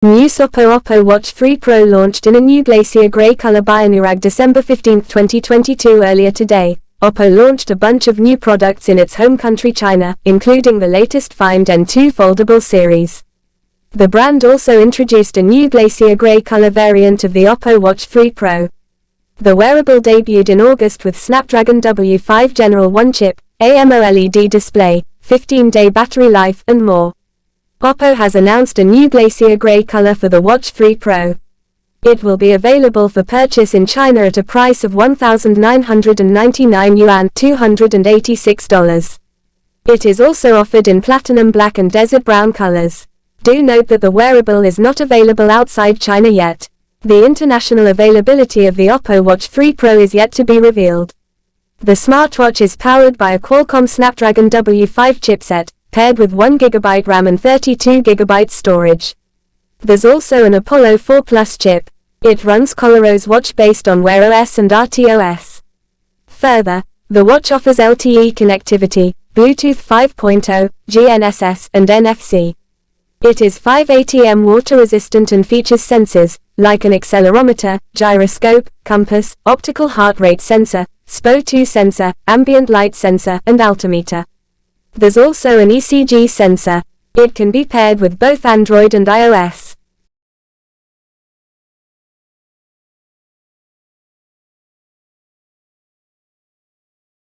New Oppo Watch 3 Pro launched in a new Glacier Grey color by Anurag December 15, 2022. Earlier today, Oppo launched a bunch of new products in its home country China, including the latest Find N2 foldable series. The brand also introduced a new Glacier Grey color variant of the Oppo Watch 3 Pro. The wearable debuted in August with Snapdragon W5 General 1 chip, AMOLED display, 15-day battery life, and more. Oppo has announced a new Glacier Grey color for the Watch 3 Pro. It will be available for purchase in China at a price of 1,999 yuan, $286. It is also offered in platinum black and desert brown colors. Do note that the wearable is not available outside China yet. The international availability of the Oppo Watch 3 Pro is yet to be revealed. The smartwatch is powered by a Qualcomm Snapdragon W5 chipset, paired with 1GB RAM and 32GB storage. There's also an Apollo 4 Plus chip. It runs Coloro's watch based on Wear OS and RTOS. Further, the watch offers LTE connectivity, Bluetooth 5.0, GNSS, and NFC. It is 5 ATM water resistant and features sensors, like an accelerometer, gyroscope, compass, optical heart rate sensor, SPO2 sensor, ambient light sensor, and altimeter. There's also an ECG sensor. It can be paired with both Android and iOS.